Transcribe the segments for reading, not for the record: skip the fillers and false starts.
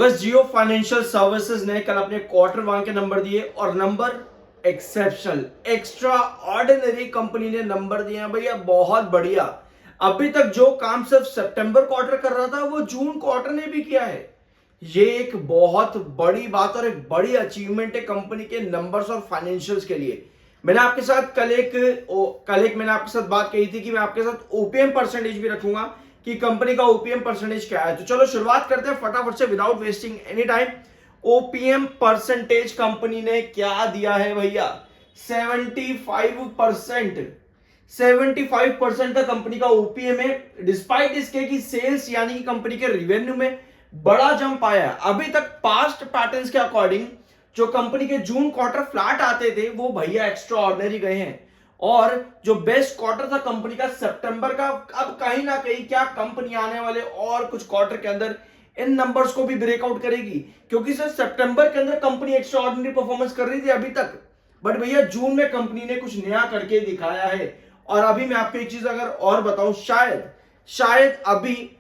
बस जियो financial services ने कल अपने क्वार्टर वन के नंबर दिए और number exceptional extra ordinary company ने नंबर दिए हैं भैया, बहुत बढ़िया। अभी तक जो काम सिर्फ सितंबर क्वार्टर कर रहा था वो जून क्वार्टर ने भी किया है। ये एक बहुत बड़ी बात और एक बड़ी अचीवमेंट है कंपनी के नंबर्स और फाइनेंशियल्स के लिए। मैंने आपके साथ कल एक मैंने आपके साथ बात कही थी कि मैं आपके साथ ओपीएम परसेंटेज भी रखूंगा कि कंपनी का ओपीएम परसेंटेज क्या है। तो चलो शुरुआत करते हैं फटाफट से without wasting any time. OPM percentage company ने क्या दिया है भैया? 75%। 75% का कंपनी का ओपीएम है, डिस्पाइट इसके कि सेल्स यानी कि कंपनी के रिवेन्यू में बड़ा जंप आया है। अभी तक पास्ट पैटर्न्स के अकॉर्डिंग जो कंपनी के जून क्वार्टर फ्लैट आते थे वो भैया एक्स्ट्रा ऑर्डिनरी गए हैं, और जो बेस्ट क्वार्टर था कंपनी का सितंबर का, अब कहीं ना कहीं क्या कंपनी आने वाले और कुछ क्वार्टर के अंदर इन नंबर्स को भी ब्रेकआउट करेगी, क्योंकि सर सितंबर के अंदर कंपनी एक्स्ट्रा ऑर्डिनरी परफॉर्मेंस कर रही थी अभी तक, बट भैया जून में कंपनी ने कुछ नया करके दिखाया है। और अभी मैं आपको एक चीज अगर और बताऊं, शायद अभी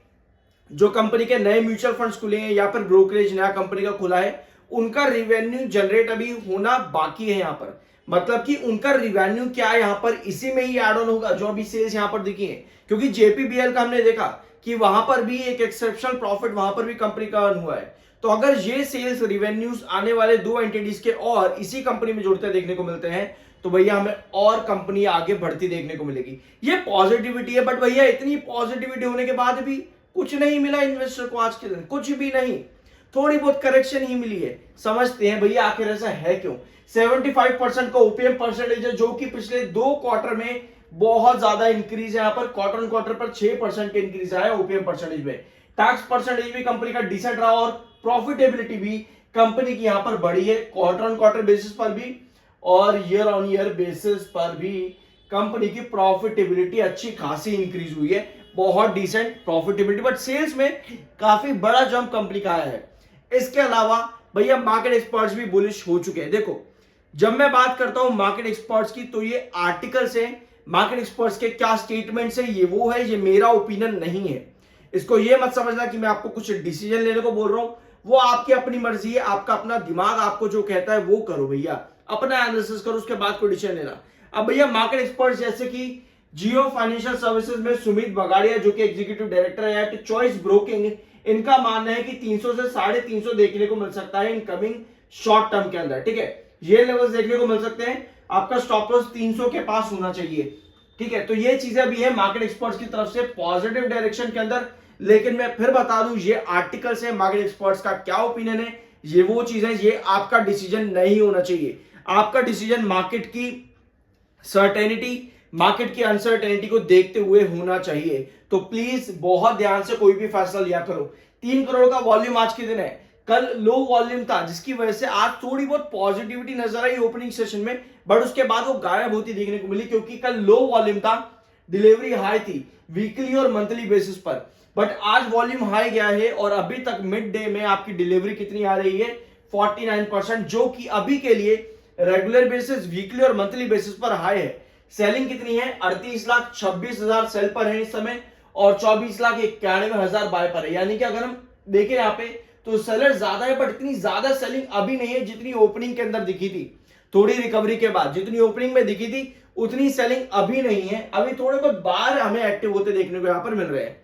जो कंपनी के नए म्यूचुअल फंड्स खुले हैं या फिर ब्रोकरेज नया कंपनी का खुला है, उनका रिवेन्यू जनरेट अभी होना बाकी है यहाँ पर। मतलब कि उनका रिवेन्यू क्या है यहाँ पर, इसी में ही एड ऑन होगा जो अभी सेल्स यहाँ पर दिखी है। क्योंकि जेपीबीएल का हमने देखा कि वहां पर भी एक एक्सेप्शनल प्रॉफिट वहां पर भी कंपनी का अर्न हुआ है। तो अगर ये सेल्स रिवेन्यूज आने वाले दो एंटिटीज के और इसी कंपनी में जुड़ते देखने को मिलते हैं तो भैया हमें और कंपनी आगे बढ़ती देखने को मिलेगी। ये पॉजिटिविटी है, बट भैया इतनी पॉजिटिविटी होने के बाद भी कुछ नहीं मिला इन्वेस्टर को आज के दिन, कुछ भी नहीं, थोड़ी बहुत करेक्शन ही मिली है। समझते हैं भैया आखिर ऐसा है क्यों। 75% का ओपीएम परसेंटेज है, जो कि पिछले दो क्वार्टर में बहुत ज्यादा इंक्रीज है। यहाँ पर क्वार्टर ऑन क्वार्टर पर 6% का इंक्रीज आया ओपीएम परसेंटेज में। टैक्स परसेंटेज भी कंपनी का डिसेंट रहा और प्रॉफिटेबिलिटी भी कंपनी की यहाँ पर बढ़ी है, क्वार्टर ऑन क्वार्टर बेसिस पर भी और ईयर ऑन ईयर बेसिस पर भी कंपनी की प्रॉफिटेबिलिटी अच्छी खासी इंक्रीज हुई है, बहुत डिसेंट प्रॉफिटेबिलिटी, बट सेल्स में काफी बड़ा जंप कंपनी का आया है। इसके अलावा भैया मार्केट एक्सपर्ट्स भी बुलिश हो चुके हैं। देखो, जब मैं बात करता हूं मार्केट एक्सपर्ट्स की तो ये आर्टिकल्स हैं, मार्केट एक्सपर्ट्स के क्या स्टेटमेंट्स है ये वो है, ये मेरा ओपिनियन नहीं है। इसको ये मत समझना कि मैं आपको कुछ डिसीजन लेने को बोल रहा हूं, वो आपकी अपनी मर्जी है, आपका अपना दिमाग आपको जो कहता है वो करो भैया, अपना एनालिसिस करो, उसके बाद कोई डिसीजन लेना। अब भैया मार्केट एक्सपर्ट्स जैसे कि जियो फाइनेंशियल सर्विसेज में सुमित बगाड़िया जो कि एग्जीक्यूटिव डायरेक्टर है एट चॉइस ब्रोकिंग, इनका मानना है कि 300 से 350 देखने को मिल सकता है इनकमिंग शॉर्ट टर्म के अंदर। ठीक है, ये लेवल्स देखने को मिल सकते हैं, आपका स्टॉप लॉस 300 के पास होना चाहिए। ठीक है, तो ये चीजें भी है मार्केट एक्सपर्ट्स की तरफ से पॉजिटिव डायरेक्शन के अंदर। लेकिन मैं फिर बता दूं, ये आर्टिकल्स है, मार्केट एक्सपर्ट्स का क्या ओपिनियन है ये वो चीज है, ये आपका डिसीजन नहीं होना चाहिए। आपका डिसीजन मार्केट की सर्टेनिटी, मार्केट की अनसर्टेनिटी को देखते हुए होना चाहिए। तो प्लीज बहुत ध्यान से कोई भी फैसला लिया करो। 3 करोड़ का वॉल्यूम आज के दिन है, कल लो वॉल्यूम था जिसकी वजह से आज थोड़ी बहुत पॉजिटिविटी नजर आई ओपनिंग सेशन में, बट उसके बाद वो गायब होती देखने को मिली क्योंकि कल लो वॉल्यूम था, डिलीवरी हाई थी वीकली और मंथली बेसिस पर, बट आज वॉल्यूम हाई गया है और अभी तक मिड डे में आपकी डिलीवरी कितनी आ रही है 49%, जो कि अभी के लिए रेगुलर बेसिस वीकली और मंथली बेसिस पर हाई है। सेलिंग कितनी है 38,26,000 सेल पर है इस समय और 24,91,000 बाय पर है। यानी कि अगर हम देखें यहाँ पे तो सेलर ज्यादा है, बट इतनी ज्यादा सेलिंग अभी नहीं है जितनी ओपनिंग के अंदर दिखी थी। थोड़ी रिकवरी के बाद जितनी ओपनिंग में दिखी थी उतनी सेलिंग अभी नहीं है, अभी थोड़े बहुत बाहर हमें एक्टिव होते देखने को यहाँ पर मिल रहे हैं।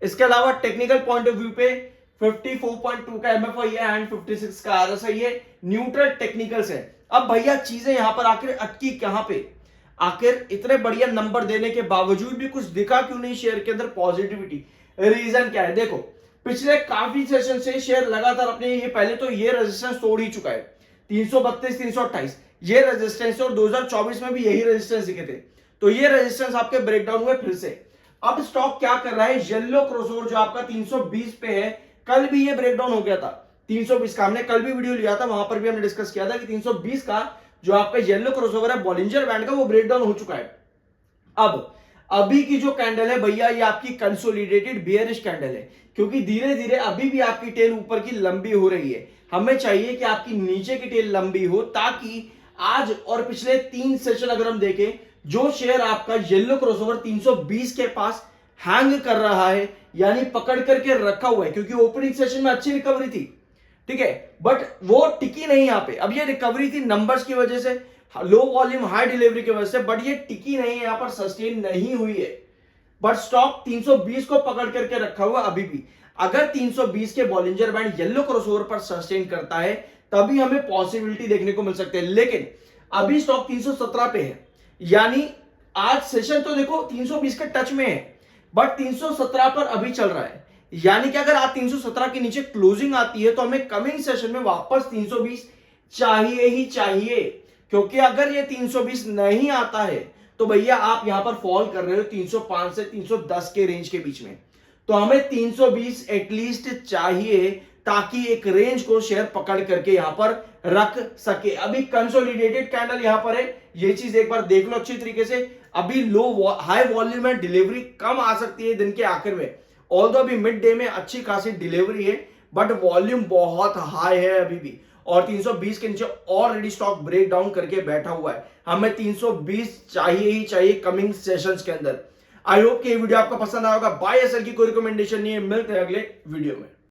इसके अलावा टेक्निकल पॉइंट ऑफ व्यू पे 54.2 का एमएफआई है एंड 56 का आरएसआई है, न्यूट्रल टेक्निकल्स है। अब भैया चीजें यहां पर आखिर अटकी कहां पे, आखिर इतने बढ़िया नंबर देने के बावजूद भी कुछ दिखा क्यों नहीं शेयर के अंदर पॉजिटिविटी, रीजन क्या है? देखो, पिछले काफी सेशन से शेयर लगातार अपने ये पहले तो ये रेजिस्टेंस तोड़ ही चुका है 332 328, ये रेजिस्टेंस और 2024 में भी यही रेजिस्टेंस दिखे थे, तो ये रेजिस्टेंस आपके ब्रेकडाउन हुए फिर से। अब स्टॉक क्या कर रहा है, येलो क्रॉसओवर जो आपका 320 पे है, कल भी ये ब्रेकडाउन हो गया था 320 का, हमने कल भी वीडियो लिया था, वहां पर भी हमने डिस्कस किया था कि 320 का जो आपका येलो क्रॉसओवर है बॉलिंजर बैंड का वो ब्रेकडाउन हो चुका है। अब अभी की जो कैंडल है भैया ये आपकी कंसोलिडेटेड बेयरिश कैंडल है, क्योंकि धीरे धीरे अभी भी आपकी टेल ऊपर की लंबी हो रही है। हमें चाहिए कि आपकी नीचे की टेल लंबी हो, ताकि आज और पिछले 3 सेशन अगर हम देखें, जो शेयर आपका येलो क्रॉसओवर 320 के पास हैंग कर रहा है, यानी पकड़ करके रखा हुआ है, क्योंकि ओपनिंग सेशन में अच्छी रिकवरी थी, ठीक है, बट वो टिकी नहीं यहाँ पे। अब ये रिकवरी थी नंबर्स की वजह से, लो वॉल्यूम हाई डिलीवरी की वजह से, बट ये टिकी नहीं है, यहाँ पर सस्टेन नहीं हुई है। बट स्टॉक 320 को पकड़ करके रखा हुआ अभी भी। अगर 320 के बॉलिंजर बैंड येलो क्रॉसओवर पर सस्टेन करता है तभी हमें पॉसिबिलिटी देखने को मिल सकते हैं, लेकिन अभी स्टॉक 317 पे है, यानी आज सेशन तो देखो 320 के टच में है, बट 317 पर अभी चल रहा है, यानी कि अगर आज 317 के नीचे क्लोजिंग आती है तो हमें कमिंग सेशन में वापस 320 चाहिए ही चाहिए, क्योंकि अगर ये 320 नहीं आता है तो भैया आप यहां पर फॉल कर रहे हो 305 से 310 के रेंज के बीच में। तो हमें 320 एटलीस्ट चाहिए ताकि एक रेंज को शेयर पकड़ करके यहां पर रख सके। अभी कंसोलिडेटेड कैंडल यहां पर है, ये चीज एक बार देख लो अच्छी तरीके से। अभी लो हाई वॉल्यूम में डिलीवरी कम आ सकती है दिन के आखिर में, ऑल्दो अभी मिड डे में अच्छी खासी डिलीवरी है, बट वॉल्यूम बहुत हाई है अभी भी, और 320 के नीचे ऑलरेडी स्टॉक ब्रेक डाउन करके बैठा हुआ है। हमें 320 चाहिए ही चाहिए कमिंग सेशंस के अंदर। आई होप कि ये वीडियो आपको पसंद आया होगा। बाय एसएल की कोई रिकमेंडेशन नहीं है, मिलते हैं अगले वीडियो में।